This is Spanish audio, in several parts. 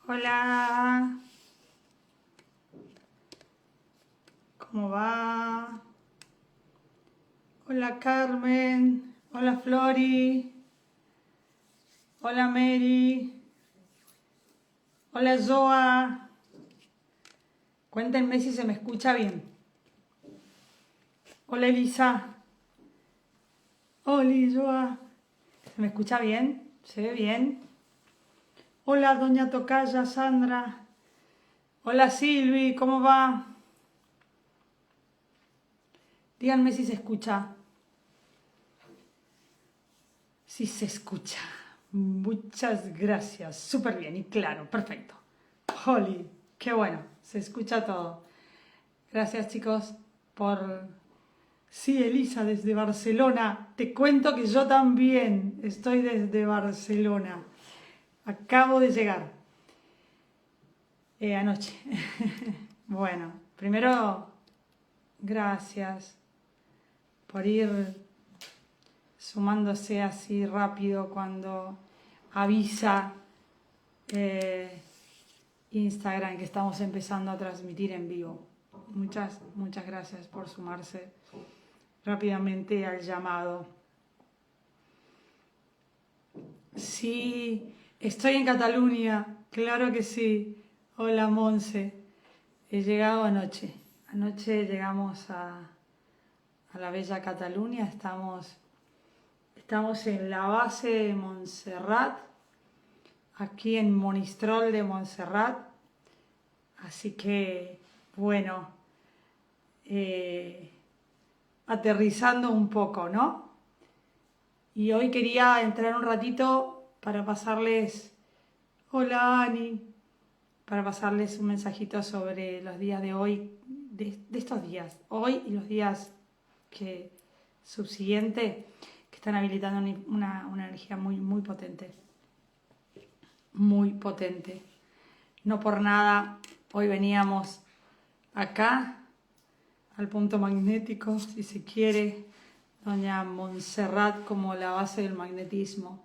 Hola, ¿cómo va? Hola Carmen, hola Flori, hola Mary, hola Zoa. Cuéntenme si se me escucha bien. Hola Elisa, hola Zoa. ¿Se me escucha bien? ¿Se ve bien? Hola Doña Tocaya, Sandra. Hola Silvi, ¿cómo va? Díganme si se escucha. Si se escucha. Muchas gracias. Súper bien y claro, perfecto. Holly, qué bueno, se escucha todo. Gracias chicos por... Sí, Elisa, desde Barcelona. Te cuento que yo también estoy desde Barcelona. Acabo de llegar. Anoche. Bueno, primero, gracias por ir sumándose así rápido cuando avisa Instagram que estamos empezando a transmitir en vivo. Muchas gracias por sumarse rápidamente al llamado. Sí, estoy en Cataluña, claro que sí. Hola Monse, he llegado anoche. Anoche llegamos a la bella Cataluña, estamos en la base de Montserrat, aquí en Monistrol de Montserrat. Así que, bueno, aterrizando un poco, ¿no? Y hoy quería entrar un ratito para pasarles, hola Ani, para pasarles un mensajito sobre los días de hoy, de estos días, hoy y los días que subsiguientes, que están habilitando una energía muy potente, muy potente. No por nada, hoy veníamos acá, al punto magnético, si se quiere, doña Montserrat como la base del magnetismo.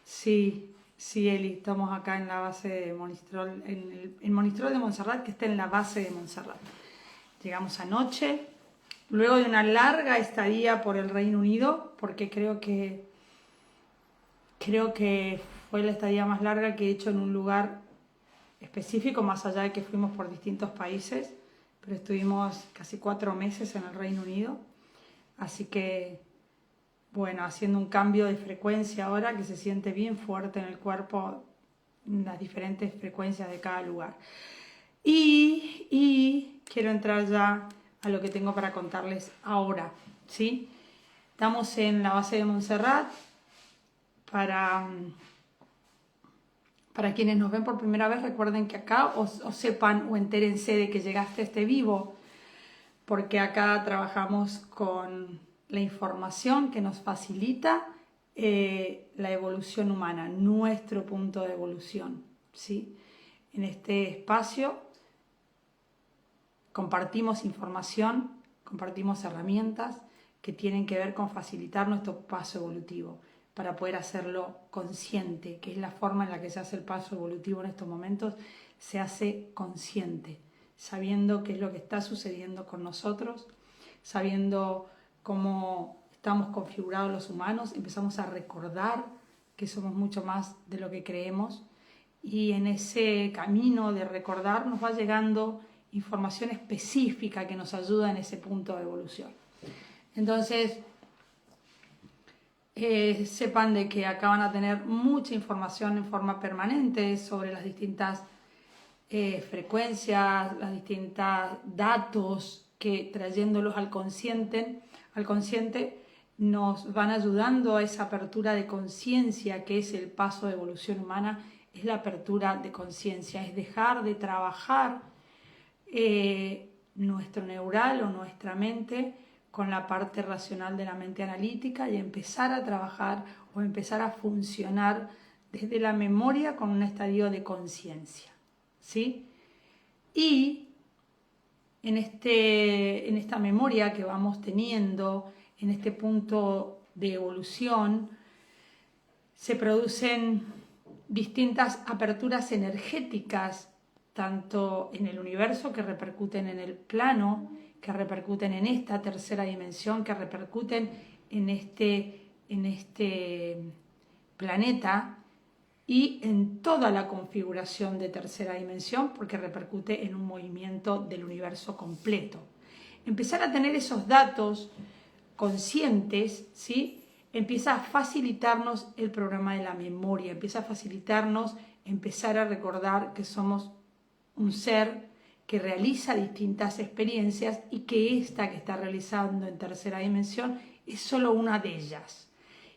Sí, Eli, estamos acá en la base de Monistrol, en el Monistrol de Montserrat, que está en la base de Montserrat. Llegamos anoche, luego de una larga estadía por el Reino Unido, porque creo que fue la estadía más larga que he hecho en un lugar específico, más allá de que fuimos por distintos países, pero estuvimos casi 4 meses en el Reino Unido, así que bueno, haciendo un cambio de frecuencia ahora que se siente bien fuerte en el cuerpo, las diferentes frecuencias de cada lugar. Y quiero entrar ya a lo que tengo para contarles ahora, ¿sí? Estamos en la base de Montserrat. Para quienes nos ven por primera vez, recuerden que acá o sepan o entérense de que llegaste a este vivo, porque acá trabajamos con la información que nos facilita la evolución humana, nuestro punto de evolución, ¿sí? En este espacio compartimos información, compartimos herramientas que tienen que ver con facilitar nuestro paso evolutivo para poder hacerlo consciente, que es la forma en la que se hace el paso evolutivo en estos momentos, se hace consciente, sabiendo qué es lo que está sucediendo con nosotros, sabiendo cómo estamos configurados los humanos, empezamos a recordar que somos mucho más de lo que creemos y en ese camino de recordar nos va llegando información específica que nos ayuda en ese punto de evolución. Entonces, sepan de que acá van a tener mucha información en forma permanente sobre las distintas frecuencias, los distintos datos que trayéndolos al consciente nos van ayudando a esa apertura de conciencia que es el paso de evolución humana, es la apertura de conciencia, es dejar de trabajar nuestro neural o nuestra mente con la parte racional de la mente analítica y empezar a trabajar o empezar a funcionar desde la memoria con un estadio de conciencia, ¿sí? Y en esta memoria que vamos teniendo, en este punto de evolución, se producen distintas aperturas energéticas, tanto en el universo que repercuten en el plano, que repercuten en esta tercera dimensión, que repercuten en este planeta y en toda la configuración de tercera dimensión, porque repercute en un movimiento del universo completo. Empezar a tener esos datos conscientes, ¿sí?, empieza a facilitarnos el programa de la memoria, empieza a facilitarnos empezar a recordar que somos un ser que realiza distintas experiencias y que esta que está realizando en tercera dimensión es solo una de ellas.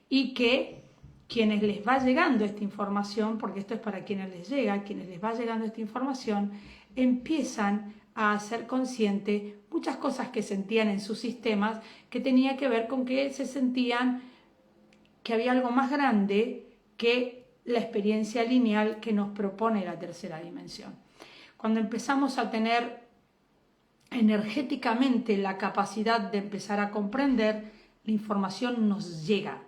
Y que quienes les va llegando esta información, porque esto es para quienes les llega, quienes les va llegando esta información, empiezan a hacer consciente muchas cosas que sentían en sus sistemas, que tenía que ver con que se sentían que había algo más grande que la experiencia lineal que nos propone la tercera dimensión. Cuando empezamos a tener energéticamente la capacidad de empezar a comprender, la información nos llega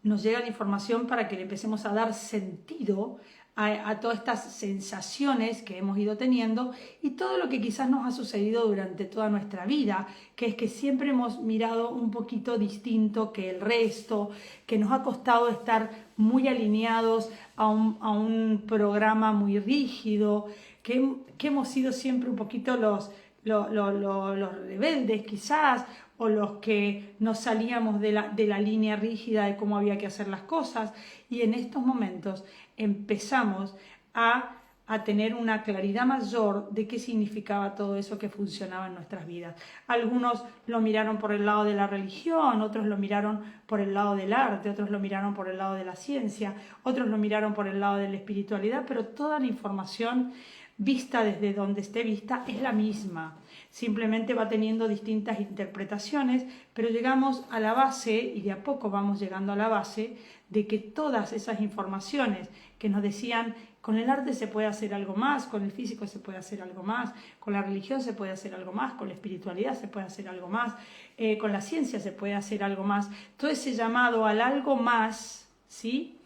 la información para que le empecemos a dar sentido a todas estas sensaciones que hemos ido teniendo y todo lo que quizás nos ha sucedido durante toda nuestra vida, que es que siempre hemos mirado un poquito distinto que el resto, que nos ha costado estar muy alineados a un programa muy rígido, que hemos sido siempre un poquito los rebeldes quizás, o los que no salíamos de la línea rígida de cómo había que hacer las cosas, y en estos momentos empezamos a tener una claridad mayor de qué significaba todo eso que funcionaba en nuestras vidas. Algunos lo miraron por el lado de la religión, otros lo miraron por el lado del arte, otros lo miraron por el lado de la ciencia, otros lo miraron por el lado de la espiritualidad, pero toda la información vista desde donde esté vista es la misma. Simplemente va teniendo distintas interpretaciones, pero llegamos a la base, y de a poco vamos llegando a la base, de que todas esas informaciones que nos decían con el arte se puede hacer algo más, con el físico se puede hacer algo más, con la religión se puede hacer algo más, con la espiritualidad se puede hacer algo más, con la ciencia se puede hacer algo más. Todo ese llamado al algo más, ¿sí?,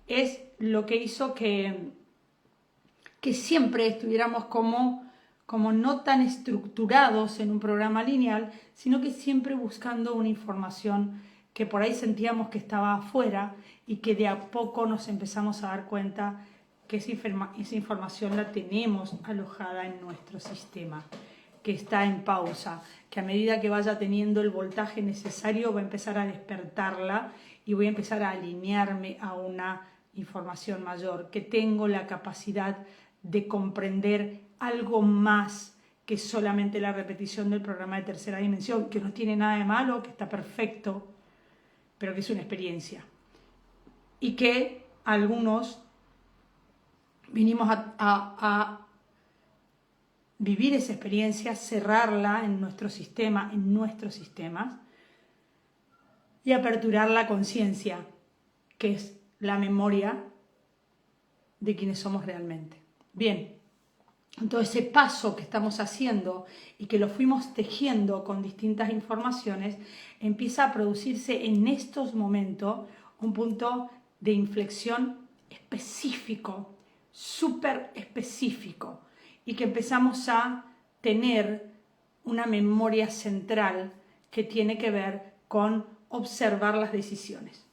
es lo que hizo que siempre estuviéramos como no tan estructurados en un programa lineal, sino que siempre buscando una información que por ahí sentíamos que estaba afuera y que de a poco nos empezamos a dar cuenta que esa información la tenemos alojada en nuestro sistema, que está en pausa, que a medida que vaya teniendo el voltaje necesario va a empezar a despertarla y voy a empezar a alinearme a una información mayor, que tengo la capacidad de comprender algo más que solamente la repetición del programa de tercera dimensión, que no tiene nada de malo, que está perfecto, pero que es una experiencia. Y que algunos vinimos a vivir esa experiencia, cerrarla en nuestro sistema, en nuestros sistemas, y aperturar la conciencia, que es la memoria de quienes somos realmente. Bien, entonces ese paso que estamos haciendo y que lo fuimos tejiendo con distintas informaciones, empieza a producirse en estos momentos un punto de inflexión específico, súper específico, y que empezamos a tener una memoria central que tiene que ver con observar las decisiones.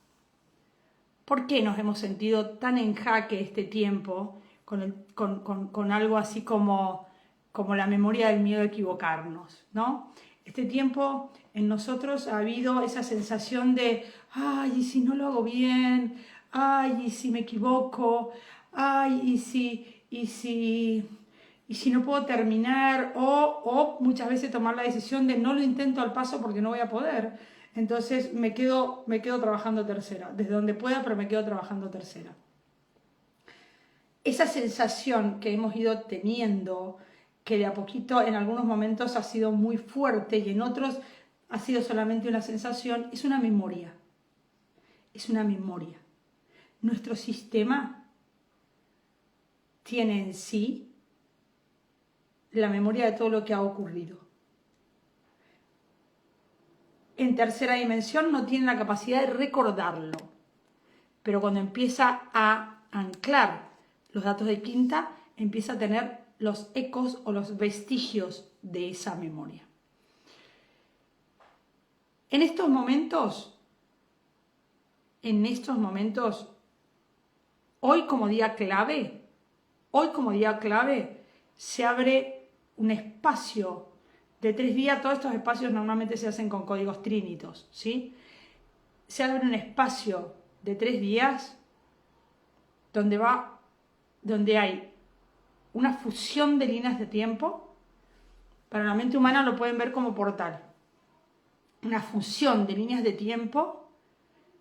¿Por qué nos hemos sentido tan en jaque este tiempo con algo así como la memoria del miedo a equivocarnos, ¿no? Este tiempo en nosotros ha habido esa sensación de, ay, ¿y si no lo hago bien? Ay, ¿y si me equivoco? Ay, ¿y si no puedo terminar? O muchas veces tomar la decisión de no lo intento al paso porque no voy a poder. Entonces me quedo trabajando tercera, desde donde pueda, pero me quedo trabajando tercera. Esa sensación que hemos ido teniendo, que de a poquito en algunos momentos ha sido muy fuerte y en otros ha sido solamente una sensación, es una memoria. Es una memoria. Nuestro sistema tiene en sí la memoria de todo lo que ha ocurrido. En tercera dimensión no tiene la capacidad de recordarlo, pero cuando empieza a anclar los datos de quinta, empieza a tener los ecos o los vestigios de esa memoria. En estos momentos, hoy como día clave, se abre un espacio de 3 días. Todos estos espacios normalmente se hacen con códigos trínitos, ¿sí? Se abre un espacio de 3 días donde hay una fusión de líneas de tiempo. Para la mente humana lo pueden ver como portal. Una fusión de líneas de tiempo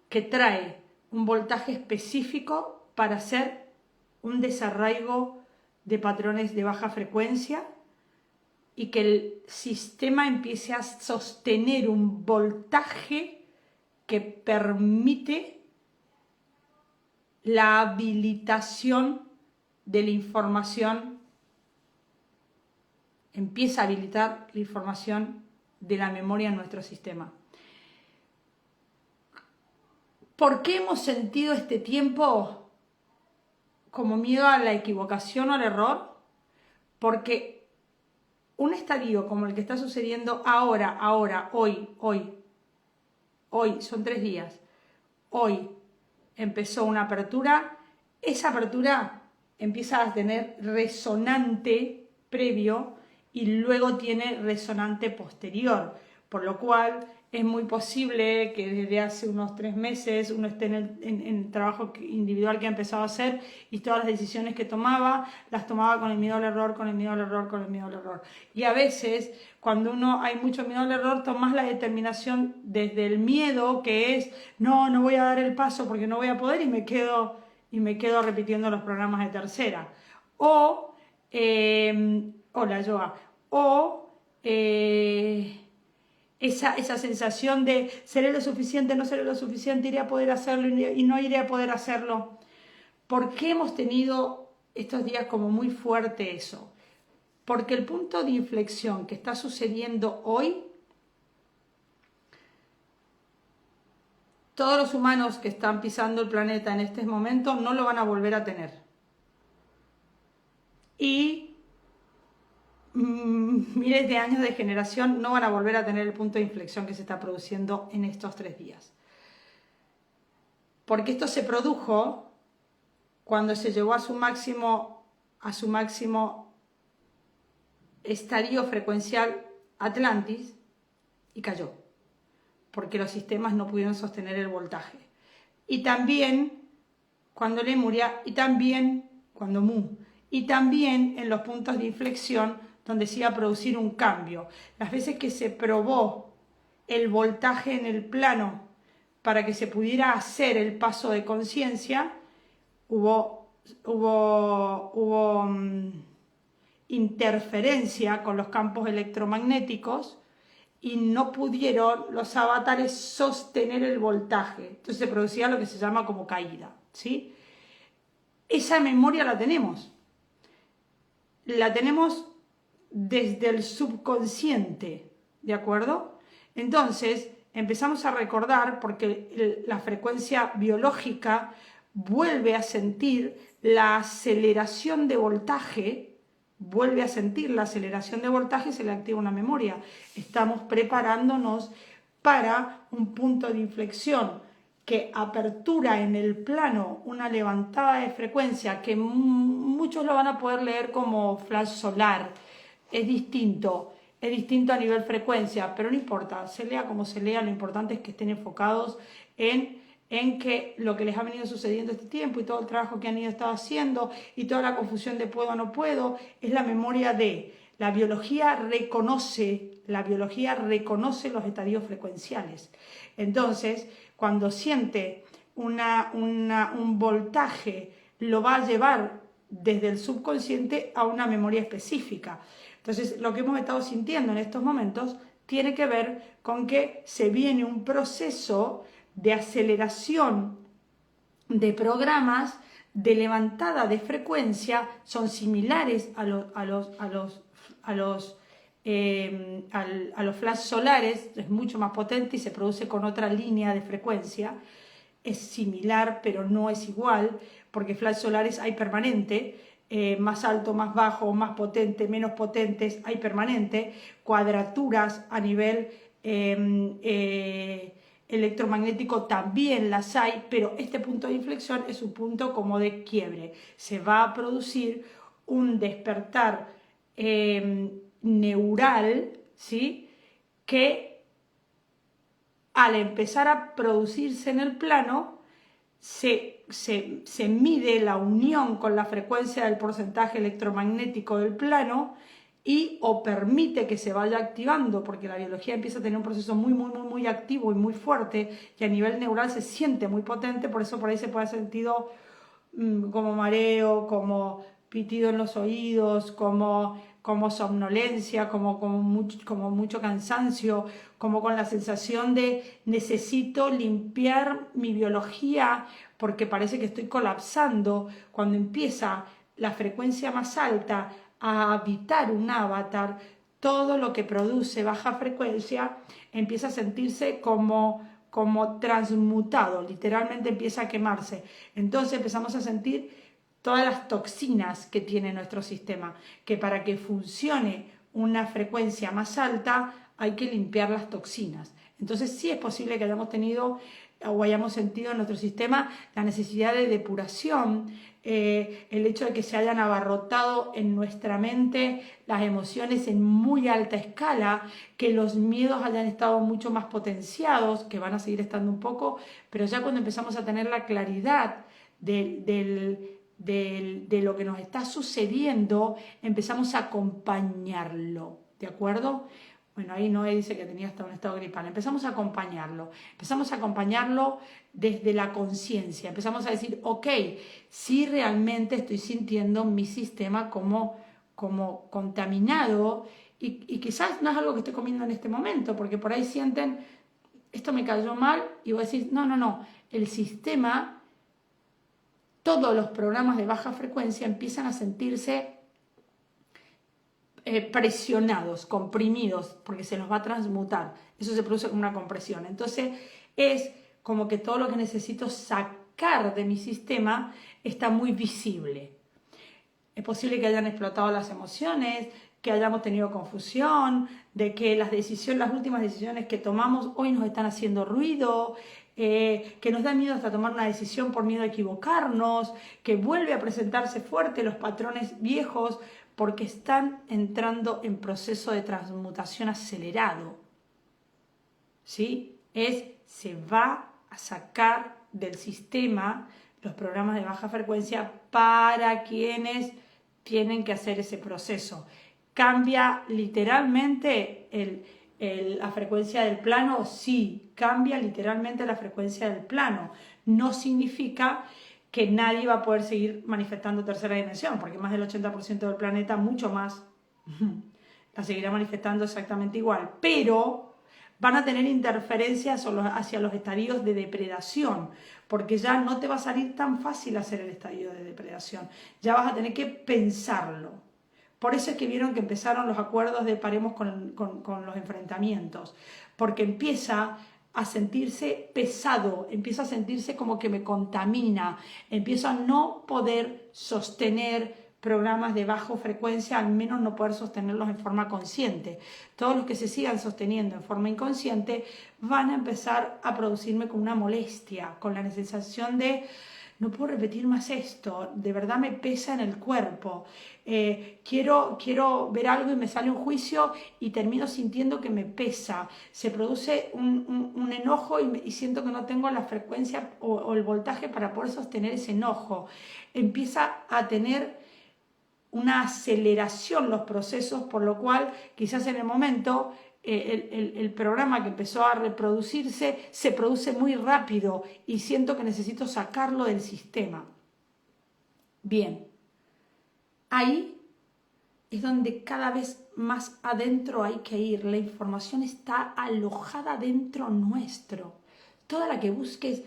que trae un voltaje específico para hacer un desarraigo de patrones de baja frecuencia y que el sistema empiece a sostener un voltaje que permite la habilitación de la información, empieza a habilitar la información de la memoria en nuestro sistema. ¿Por qué hemos sentido este tiempo como miedo a la equivocación o al error? Porque un estadio como el que está sucediendo hoy, son 3 días, hoy empezó una apertura, esa apertura empieza a tener resonante previo y luego tiene resonante posterior, por lo cual es muy posible que desde hace unos 3 meses uno esté en el trabajo individual que ha empezado a hacer y todas las decisiones que tomaba, las tomaba con el miedo al error. Y a veces, cuando hay mucho miedo al error, tomas la determinación desde el miedo, que es, no voy a dar el paso porque no voy a poder y me quedo repitiendo los programas de tercera. Hola, Joa. Esa sensación de seré lo suficiente, no seré lo suficiente, iré a poder hacerlo y no iré a poder hacerlo. ¿Por qué hemos tenido estos días como muy fuerte eso? Porque el punto de inflexión que está sucediendo hoy, todos los humanos que están pisando el planeta en este momento no lo van a volver a tener. Y miles de años de generación no van a volver a tener el punto de inflexión que se está produciendo en estos 3 días. Porque esto se produjo cuando se llegó a su máximo estadio frecuencial Atlantis y cayó, porque los sistemas no pudieron sostener el voltaje. Y también cuando Lemuria, y también cuando Mu, y también en los puntos de inflexión donde se iba a producir un cambio. Las veces que se probó el voltaje en el plano para que se pudiera hacer el paso de conciencia, hubo interferencia con los campos electromagnéticos y no pudieron los avatares sostener el voltaje. Entonces se producía lo que se llama como caída, ¿sí? Esa memoria la tenemos. La tenemos desde el subconsciente, ¿de acuerdo? Entonces empezamos a recordar, porque la frecuencia biológica vuelve a sentir la aceleración de voltaje, se le activa una memoria. Estamos preparándonos para un punto de inflexión que apertura en el plano una levantada de frecuencia que muchos lo van a poder leer como flash solar. Es distinto a nivel frecuencia, pero no importa, se lea como se lea, lo importante es que estén enfocados en que lo que les ha venido sucediendo este tiempo y todo el trabajo que han estado haciendo y toda la confusión de puedo o no puedo, es la memoria de la biología reconoce los estadios frecuenciales. Entonces, cuando siente un voltaje, lo va a llevar desde el subconsciente a una memoria específica. Entonces, lo que hemos estado sintiendo en estos momentos tiene que ver con que se viene un proceso de aceleración de programas de levantada de frecuencia, son similares a los flash solares, es mucho más potente y se produce con otra línea de frecuencia, es similar, pero no es igual, porque flash solares hay permanente, más alto, más bajo, más potente, menos potentes, hay permanente, cuadraturas a nivel electromagnético también las hay, pero este punto de inflexión es un punto como de quiebre. Se va a producir un despertar neural, ¿sí? Que al empezar a producirse en el plano, se mide la unión con la frecuencia del porcentaje electromagnético del plano y o permite que se vaya activando, porque la biología empieza a tener un proceso muy activo y muy fuerte, y a nivel neural se siente muy potente, por eso por ahí se puede haber sentido como mareo, como pitido en los oídos, como somnolencia, como mucho cansancio, como con la sensación de necesito limpiar mi biología porque parece que estoy colapsando. Cuando empieza la frecuencia más alta a habitar un avatar, todo lo que produce baja frecuencia empieza a sentirse como transmutado, literalmente empieza a quemarse. Entonces empezamos a sentir todas las toxinas que tiene nuestro sistema, que para que funcione una frecuencia más alta hay que limpiar las toxinas. Entonces sí es posible que hayamos tenido o hayamos sentido en nuestro sistema la necesidad de depuración, el hecho de que se hayan abarrotado en nuestra mente las emociones en muy alta escala, que los miedos hayan estado mucho más potenciados, que van a seguir estando un poco, pero ya cuando empezamos a tener la claridad de lo que nos está sucediendo, empezamos a acompañarlo, ¿de acuerdo? Bueno, ahí Noé dice que tenía hasta un estado gripal. Empezamos a acompañarlo desde la conciencia. Empezamos a decir, ok, sí realmente estoy sintiendo mi sistema como contaminado y quizás no es algo que estoy comiendo en este momento, porque por ahí sienten, esto me cayó mal y voy a decir, no, el sistema, todos los programas de baja frecuencia empiezan a sentirse presionados, comprimidos, porque se los va a transmutar. Eso se produce como una compresión. Entonces es como que todo lo que necesito sacar de mi sistema está muy visible. Es posible que hayan explotado las emociones, que hayamos tenido confusión, de que las últimas decisiones que tomamos hoy nos están haciendo ruido, que nos da miedo hasta tomar una decisión por miedo a equivocarnos, que vuelve a presentarse fuerte los patrones viejos, porque están entrando en proceso de transmutación acelerado. ¿Sí? Se va a sacar del sistema los programas de baja frecuencia para quienes tienen que hacer ese proceso. ¿Cambia literalmente la frecuencia del plano? Sí, cambia literalmente la frecuencia del plano. No significa que nadie va a poder seguir manifestando tercera dimensión, porque más del 80% del planeta, mucho más, la seguirá manifestando exactamente igual, pero van a tener interferencias hacia los estadios de depredación, porque ya no te va a salir tan fácil hacer el estadio de depredación, ya vas a tener que pensarlo. Por eso es que vieron que empezaron los acuerdos de paremos con los enfrentamientos, porque empieza a sentirse pesado, empieza a sentirse como que me contamina, empiezo a no poder sostener programas de baja frecuencia, al menos no poder sostenerlos en forma consciente. Todos los que se sigan sosteniendo en forma inconsciente van a empezar a producirme con una molestia, con la sensación de no puedo repetir más esto, de verdad me pesa en el cuerpo, quiero ver algo y me sale un juicio y termino sintiendo que me pesa, se produce un enojo y siento que no tengo la frecuencia o el voltaje para poder sostener ese enojo, empieza a tener una aceleración los procesos, por lo cual quizás en el momento el programa que empezó a reproducirse se produce muy rápido y siento que necesito sacarlo del sistema. Bien, ahí es donde cada vez más adentro hay que ir. La información está alojada dentro nuestro. Toda la que busques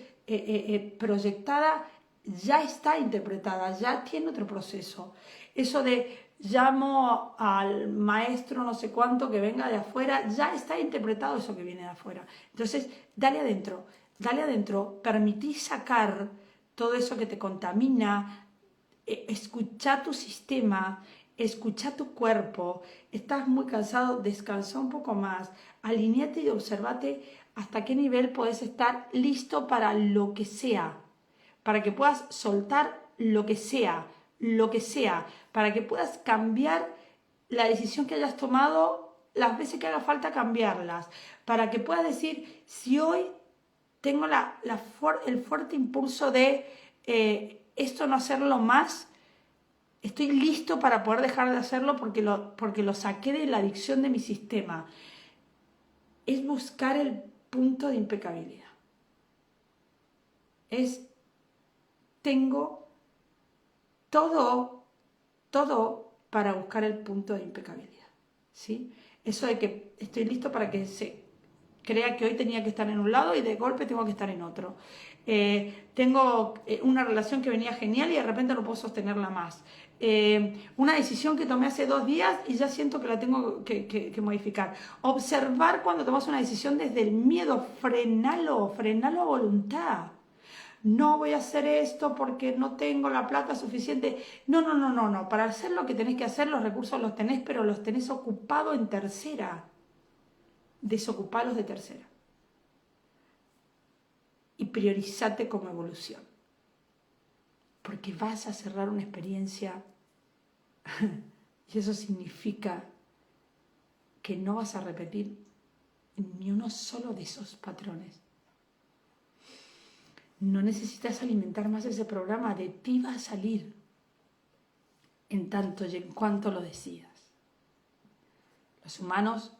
proyectada ya está interpretada, ya tiene otro proceso. Eso de llamo al maestro no sé cuánto que venga de afuera, ya está interpretado eso que viene de afuera. Entonces, dale adentro, dale adentro, permití sacar todo eso que te contamina, escucha tu sistema, escucha tu cuerpo, estás muy cansado, descansa un poco más, alinéate y observate hasta qué nivel puedes estar listo para lo que sea, para que puedas soltar lo que sea, para que puedas cambiar la decisión que hayas tomado las veces que haga falta cambiarlas, para que puedas decir, si hoy tengo el fuerte impulso de esto no hacerlo más, estoy listo para poder dejar de hacerlo porque lo saqué de la adicción de mi sistema. Es buscar el punto de impecabilidad. Tengo todo para buscar el punto de impecabilidad, ¿sí? Eso de que estoy listo para que se crea que hoy tenía que estar en un lado y de golpe tengo que estar en otro. Tengo una relación que venía genial y de repente no puedo sostenerla más. Una decisión que tomé hace 2 días y ya siento que la tengo que modificar. Observar cuando tomas una decisión desde el miedo, frenalo a voluntad. No voy a hacer esto porque no tengo la plata suficiente. No. Para hacer lo que tenés que hacer, los recursos los tenés, pero los tenés ocupados en tercera. Desocupalos de tercera. Y priorizate como evolución. Porque vas a cerrar una experiencia y eso significa que no vas a repetir ni uno solo de esos patrones. No necesitas alimentar más ese programa, de ti va a salir en tanto y en cuanto lo decidas. Los humanos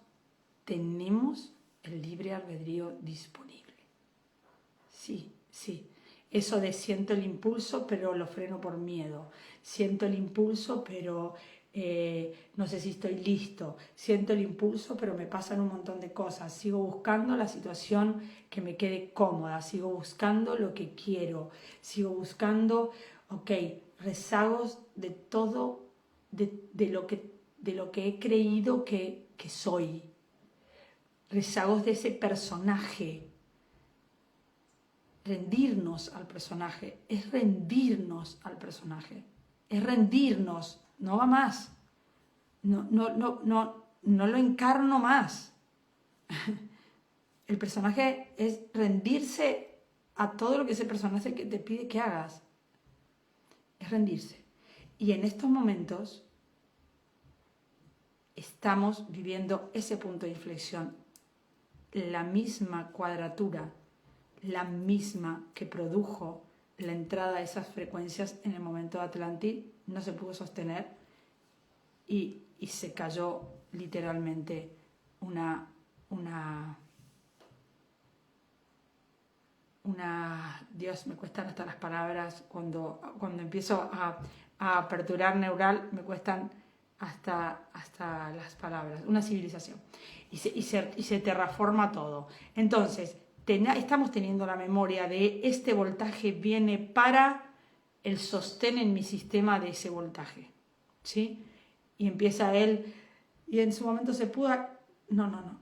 tenemos el libre albedrío disponible. Sí. Eso de siento el impulso, pero lo freno por miedo. Siento el impulso, pero no sé si estoy listo. Siento el impulso, pero me pasan un montón de cosas. Sigo buscando la situación que me quede cómoda. Sigo buscando lo que quiero. Sigo buscando, rezagos de todo, de lo que he creído que soy. Rezagos de ese personaje. Rendirnos al personaje, es rendirnos al personaje, es rendirnos, no va más, no lo encarno más. El personaje es rendirse a todo lo que ese personaje que te pide que hagas, es rendirse. Y en estos momentos estamos viviendo ese punto de inflexión, la misma cuadratura, la misma que produjo la entrada a esas frecuencias en el momento de Atlantis, no se pudo sostener y se cayó literalmente Dios, me cuestan hasta las palabras, cuando empiezo a aperturar neural, me cuestan hasta las palabras, una civilización, y se terraforma todo. Entonces, estamos teniendo la memoria de este voltaje viene para el sostén en mi sistema de ese voltaje, ¿sí? Y empieza él, y en su momento se pudo, no.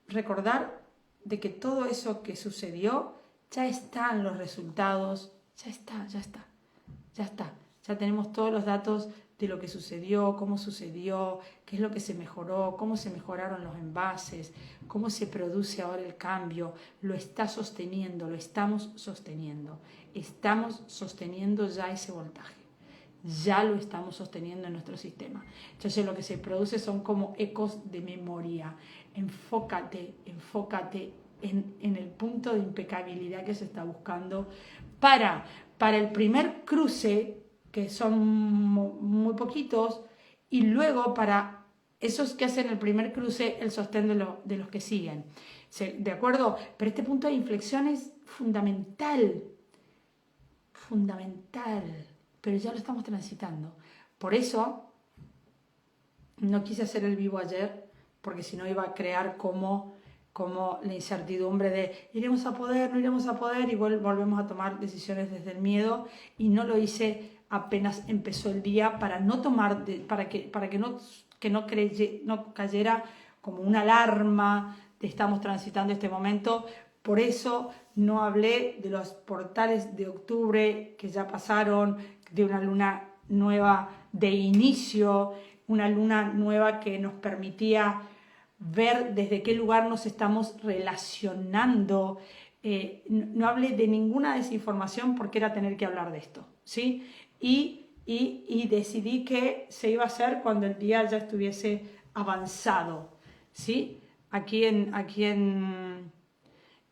Recordar de que todo eso que sucedió, ya están los resultados, ya está. Ya tenemos todos los datos de lo que sucedió, cómo sucedió, qué es lo que se mejoró, cómo se mejoraron los envases, cómo se produce ahora el cambio. Lo está sosteniendo, lo estamos sosteniendo. Estamos sosteniendo ya ese voltaje. Ya lo estamos sosteniendo en nuestro sistema. Entonces lo que se produce son como ecos de memoria. Enfócate en el punto de impecabilidad que se está buscando para el primer cruce, que son muy poquitos, y luego para esos que hacen el primer cruce, el sostén de los que siguen. ¿De acuerdo? Pero este punto de inflexión es fundamental, pero ya lo estamos transitando. Por eso no quise hacer el vivo ayer, porque si no iba a crear como la incertidumbre de iremos a poder, no iremos a poder, y volvemos a tomar decisiones desde el miedo, y no lo hice apenas empezó el día para no tomar, para que no cayera como una alarma de estamos transitando este momento, Por eso no hablé de los portales de octubre que ya pasaron, de una luna nueva de inicio, una luna nueva que nos permitía ver desde qué lugar nos estamos relacionando. No hablé de ninguna desinformación porque era tener que hablar de esto, ¿sí? Y decidí que se iba a hacer cuando el día ya estuviese avanzado, ¿sí? Aquí en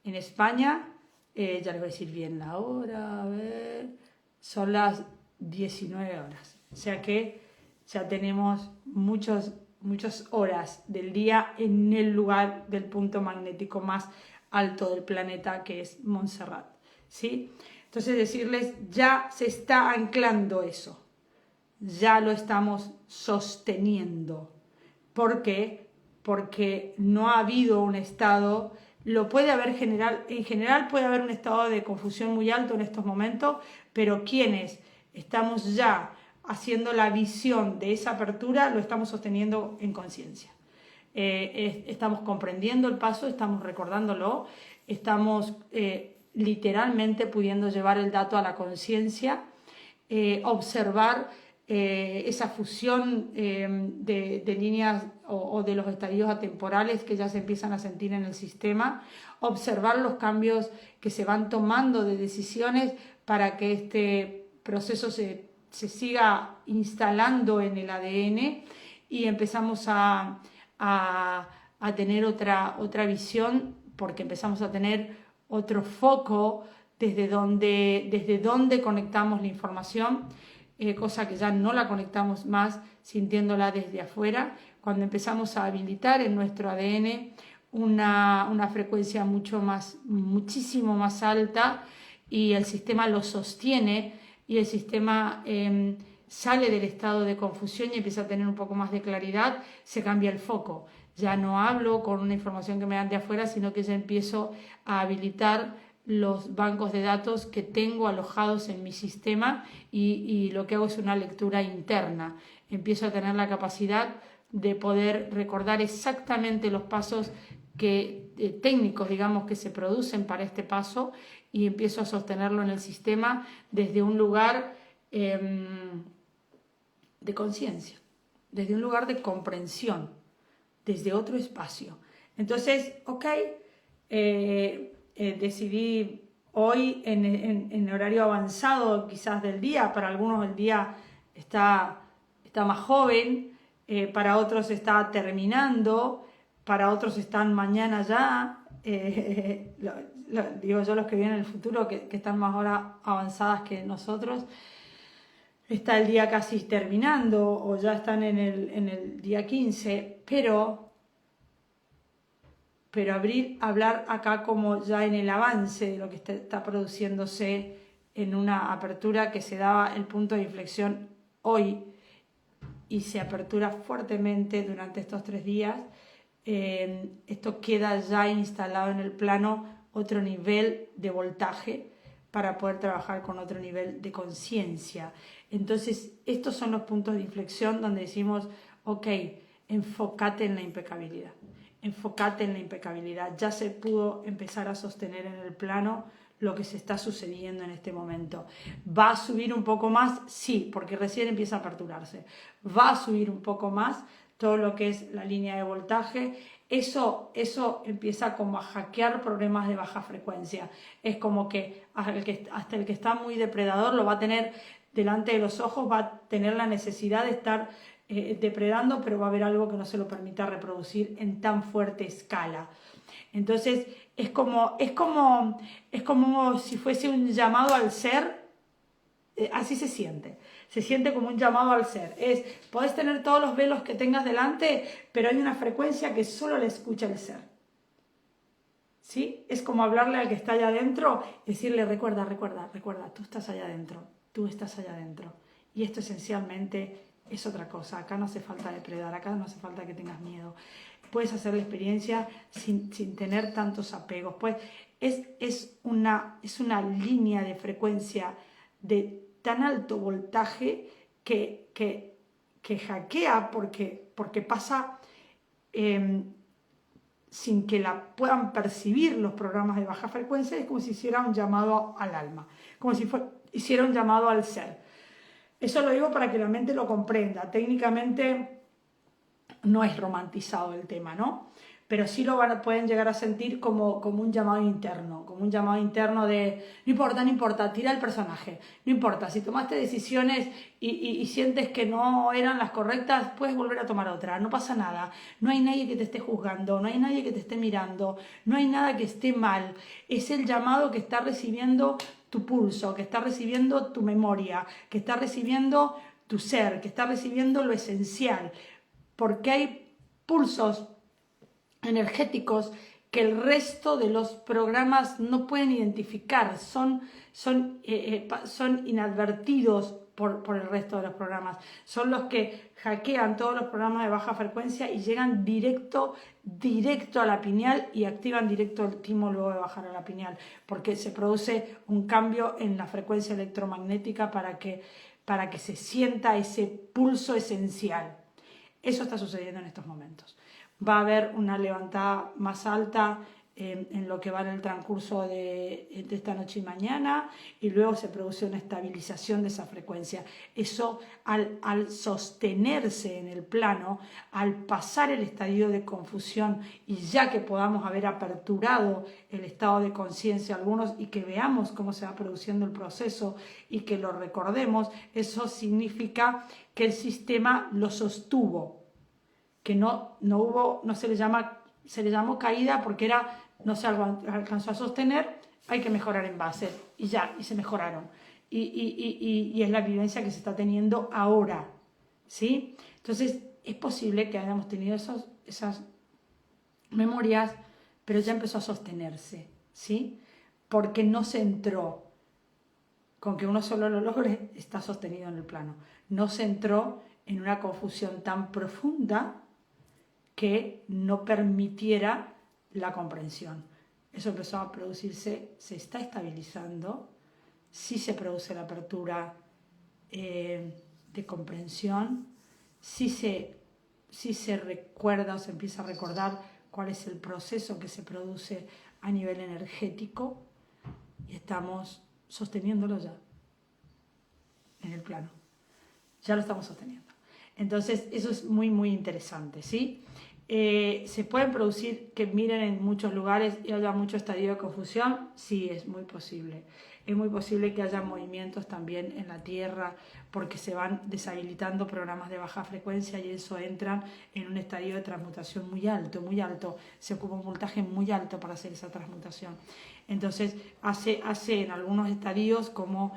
España, ya les voy a decir bien la hora, a ver, son las 19 horas, o sea que ya tenemos muchas horas del día en el lugar del punto magnético más alto del planeta, que es Montserrat, ¿sí? Entonces decirles, ya se está anclando eso, ya lo estamos sosteniendo. ¿Por qué? Porque no ha habido un estado, lo puede haber en general puede haber un estado de confusión muy alto en estos momentos, pero quienes estamos ya haciendo la visión de esa apertura, lo estamos sosteniendo en conciencia. Estamos comprendiendo el paso, estamos recordándolo, estamos literalmente pudiendo llevar el dato a la conciencia, observar esa fusión de líneas o de los estadios atemporales que ya se empiezan a sentir en el sistema, observar los cambios que se van tomando de decisiones para que este proceso se siga instalando en el ADN y empezamos a tener otra visión, porque empezamos a tener otro foco desde donde conectamos la información, cosa que ya no la conectamos más sintiéndola desde afuera, cuando empezamos a habilitar en nuestro ADN una frecuencia muchísimo más alta, y el sistema lo sostiene, y el sistema sale del estado de confusión y empieza a tener un poco más de claridad, se cambia el foco. Ya no hablo con una información que me dan de afuera, sino que ya empiezo a habilitar los bancos de datos que tengo alojados en mi sistema, y lo que hago es una lectura interna. Empiezo a tener la capacidad de poder recordar exactamente los pasos técnicos, digamos, que se producen para este paso, y empiezo a sostenerlo en el sistema desde un lugar de conciencia, desde un lugar de comprensión, desde otro espacio. Entonces, decidí hoy en horario avanzado quizás del día, para algunos el día está más joven, para otros está terminando, para otros están mañana ya, digo yo, los que vienen en el futuro, que están más horas avanzadas que nosotros, está el día casi terminando o ya están en el día 15, pero hablar acá como ya en el avance de lo que está produciéndose en una apertura que se daba el punto de inflexión hoy y se apertura fuertemente durante estos 3 días. Esto queda ya instalado en el plano otro nivel de voltaje para poder trabajar con otro nivel de conciencia. Entonces, estos son los puntos de inflexión donde decimos, enfócate en la impecabilidad. Enfócate en la impecabilidad. Ya se pudo empezar a sostener en el plano lo que se está sucediendo en este momento. ¿Va a subir un poco más? Sí, porque recién empieza a aperturarse. Va a subir un poco más todo lo que es la línea de voltaje. Eso empieza como a hackear problemas de baja frecuencia. Es como que hasta el que está muy depredador lo va a tener delante de los ojos, va a tener la necesidad de estar depredando, pero va a haber algo que no se lo permita reproducir en tan fuerte escala. Entonces es como si fuese un llamado al ser, así se siente como un llamado al ser. Podés tener todos los velos que tengas delante, pero hay una frecuencia que solo le escucha el ser. ¿Sí? Es como hablarle al que está allá adentro, decirle, recuerda, tú estás allá adentro, y esto esencialmente es otra cosa. Acá no hace falta depredar, acá no hace falta que tengas miedo. Puedes hacer la experiencia sin tener tantos apegos. Pues es una línea de frecuencia de tan alto voltaje que hackea porque pasa, sin que la puedan percibir los programas de baja frecuencia, es como si hiciera un llamado al alma, como si hiciera un llamado al ser. Eso lo digo para que la mente lo comprenda. Técnicamente no es romantizado el tema, ¿no? Pero sí pueden llegar a sentir como un llamado interno de no importa, tira el personaje, no importa, si tomaste decisiones y sientes que no eran las correctas, puedes volver a tomar otra, no pasa nada, no hay nadie que te esté juzgando, no hay nadie que te esté mirando, no hay nada que esté mal, es el llamado que está recibiendo tu pulso, que está recibiendo tu memoria, que está recibiendo tu ser, que está recibiendo lo esencial, porque hay pulsos energéticos que el resto de los programas no pueden identificar, son inadvertidos por el resto de los programas, son los que hackean todos los programas de baja frecuencia y llegan directo a la pineal y activan directo el timo luego de bajar a la pineal, porque se produce un cambio en la frecuencia electromagnética para que se sienta ese pulso esencial. Eso está sucediendo en estos momentos. Va a haber una levantada más alta en lo que va en el transcurso de esta noche y mañana, y luego se produce una estabilización de esa frecuencia. Eso al sostenerse en el plano, al pasar el estadio de confusión, y ya que podamos haber aperturado el estado de conciencia algunos y que veamos cómo se va produciendo el proceso y que lo recordemos, eso significa que el sistema lo sostuvo, que no se le llamó caída porque no se alcanzó a sostener, hay que mejorar en base, y se mejoraron. Y es la vivencia que se está teniendo ahora, ¿sí? Entonces, es posible que hayamos tenido esas memorias, pero ya empezó a sostenerse, ¿sí? Porque no se entró. Con que uno solo lo logre, está sostenido en el plano. No se entró en una confusión tan profunda que no permitiera la comprensión. Eso empezó a producirse, se está estabilizando, sí se produce la apertura de comprensión, sí se recuerda o se empieza a recordar cuál es el proceso que se produce a nivel energético, y estamos sosteniéndolo ya en el plano. Ya lo estamos sosteniendo. Entonces, eso es muy, muy interesante, ¿sí? ¿Se pueden producir que miren en muchos lugares y haya mucho estadio de confusión? Sí, es muy posible. Es muy posible que haya movimientos también en la Tierra porque se van deshabilitando programas de baja frecuencia y eso entran en un estadio de transmutación muy alto, muy alto. Se ocupa un voltaje muy alto para hacer esa transmutación. Entonces, hace en algunos estadios como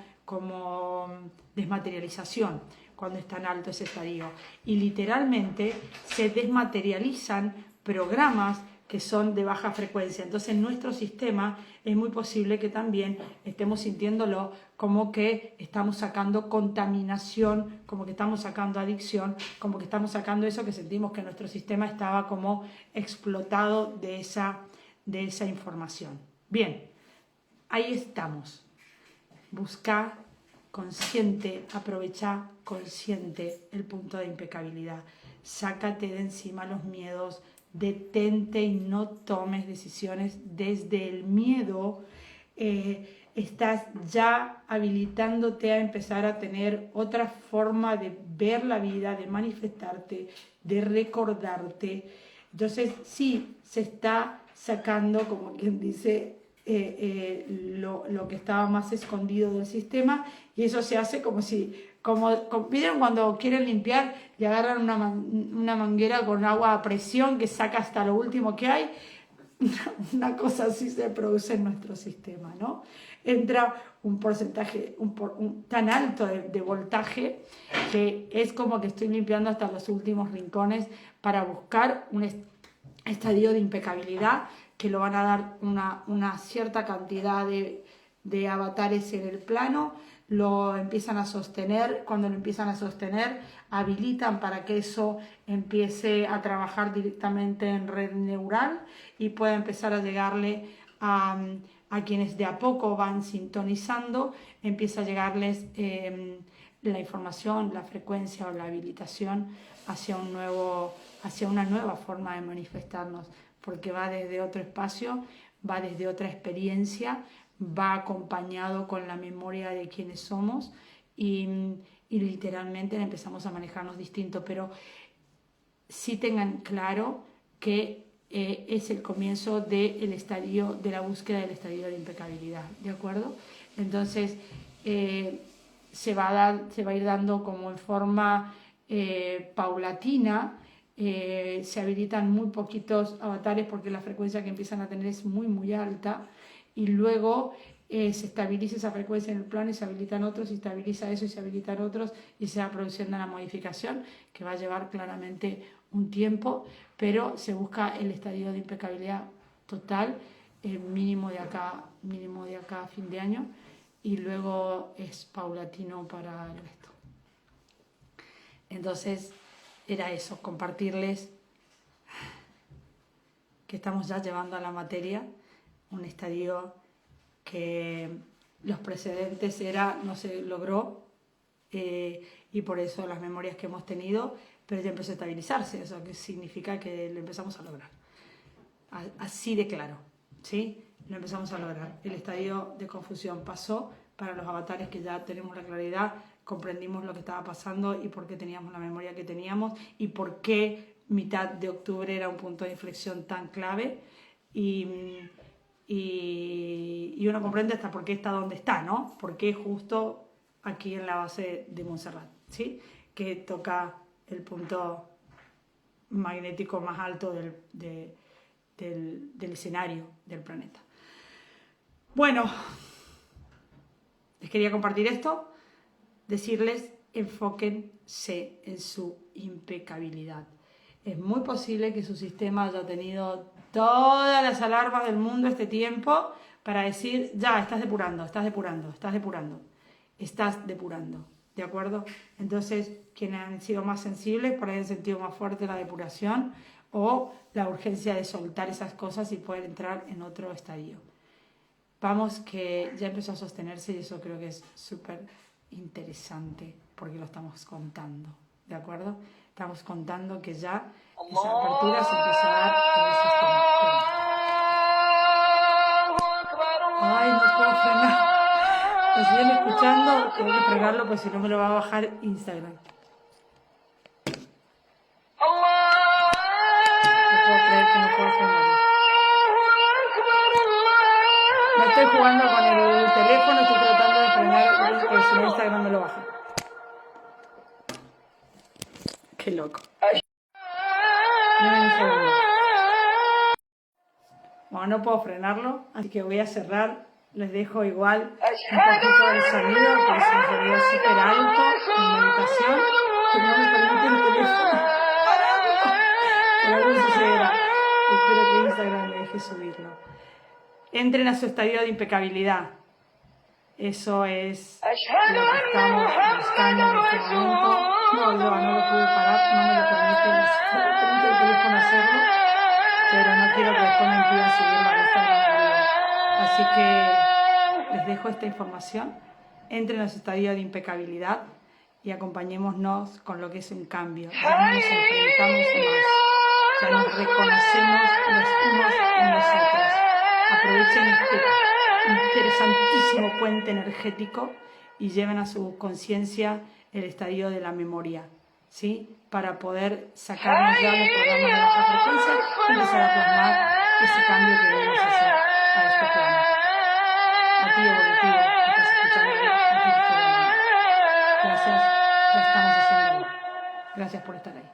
desmaterialización, cuando es tan alto ese estadio. Y literalmente se desmaterializan programas que son de baja frecuencia. Entonces en nuestro sistema es muy posible que también estemos sintiéndolo como que estamos sacando contaminación, como que estamos sacando adicción, como que estamos sacando eso que sentimos que nuestro sistema estaba como explotado de esa información. Bien, ahí estamos. Busca consciente, aprovecha consciente el punto de impecabilidad. Sácate de encima los miedos, detente y no tomes decisiones desde el miedo. Estás ya habilitándote a empezar a tener otra forma de ver la vida, de manifestarte, de recordarte. Entonces, sí, se está sacando, como quien dice, lo que estaba más escondido del sistema, y eso se hace como ¿vieron cuando quieren limpiar y agarran una manguera con agua a presión que saca hasta lo último que hay? Una cosa así se produce en nuestro sistema, ¿no? Entra un porcentaje tan alto de voltaje que es como que estoy limpiando hasta los últimos rincones para buscar un estadio de impecabilidad que lo van a dar una cierta cantidad de avatares en el plano, lo empiezan a sostener, cuando lo empiezan a sostener habilitan para que eso empiece a trabajar directamente en red neural y pueda empezar a llegarle a quienes de a poco van sintonizando, empieza a llegarles la información, la frecuencia o la habilitación hacia una nueva forma de manifestarnos, porque va desde otro espacio, va desde otra experiencia, va acompañado con la memoria de quienes somos y literalmente empezamos a manejarnos distinto, pero sí tengan claro que es el comienzo del estadio, de la búsqueda del estadio de impecabilidad, ¿de acuerdo? Entonces se va a ir dando como en forma paulatina. Se habilitan muy poquitos avatares porque la frecuencia que empiezan a tener es muy alta, y luego se estabiliza esa frecuencia en el plano y se habilitan otros, y estabiliza eso y se habilitan otros, y se va produciendo una modificación que va a llevar claramente un tiempo, pero se busca el estadio de impecabilidad total, mínimo de acá a fin de año, y luego es paulatino para el resto. Entonces era eso, compartirles que estamos ya llevando a la materia un estadio que los precedentes no se logró, y por eso las memorias que hemos tenido, pero ya empezó a estabilizarse, eso que significa que lo empezamos a lograr. Así de claro, ¿sí? Lo empezamos a lograr. El estadio de confusión pasó para los avatares que ya tenemos la claridad, comprendimos lo que estaba pasando y por qué teníamos la memoria que teníamos y por qué mitad de octubre era un punto de inflexión tan clave, y uno comprende hasta por qué está donde está, ¿no? Por qué justo aquí en la base de Montserrat, ¿sí? Que toca el punto magnético más alto del escenario del planeta. Bueno, les quería compartir esto, decirles, enfóquense en su impecabilidad. Es muy posible que su sistema haya tenido todas las alarmas del mundo este tiempo para decir, ya, estás depurando, ¿de acuerdo? Entonces, quienes han sido más sensibles, por ahí han sentido más fuerte la depuración o la urgencia de soltar esas cosas y poder entrar en otro estadio. Vamos, que ya empezó a sostenerse, y eso creo que es súper interesante porque lo estamos contando, ¿de acuerdo? Estamos contando que ya esa apertura se empieza a dar en el sistema. Ay, no puedo frenar. Lo siguen escuchando, tengo que fregarlo porque si no me lo va a bajar Instagram. No puedo creer que no puedo frenarlo. No estoy jugando con el teléfono, estoy tratando de frenar porque si no Instagram me lo baja. Qué loco. Dame un segundo. Bueno, no puedo frenarlo, así que voy a cerrar. Les dejo igual un poquito del sonido, que es un sonido súper alto en meditación, que no me permite el teléfono. Pero algo sucederá. Espero que Instagram me deje subirlo. Entren a su estadio de impecabilidad. Eso es lo que estamos buscando en este momento. No lo pude parar, no me lo permite el teléfono hacerlo, pero no quiero que después me impida subirlo a Instagram. Así que les dejo esta información. Entren a su estadio de impecabilidad y acompañémonos con lo que es un cambio. Ya no nos enfrentamos más, ya nos reconocemos los unos en los otros. Aprovechen este interesantísimo puente energético y lleven a su conciencia el estadio de la memoria, ¿sí? Para poder sacarnos ya los programas de baja frecuencia y empezar a plasmar ese cambio que debemos hacer a este plano. A ti, evolutivo, que estás escuchando, a ti te estoy hablando. Gracias, lo estamos haciendo. Gracias por estar ahí.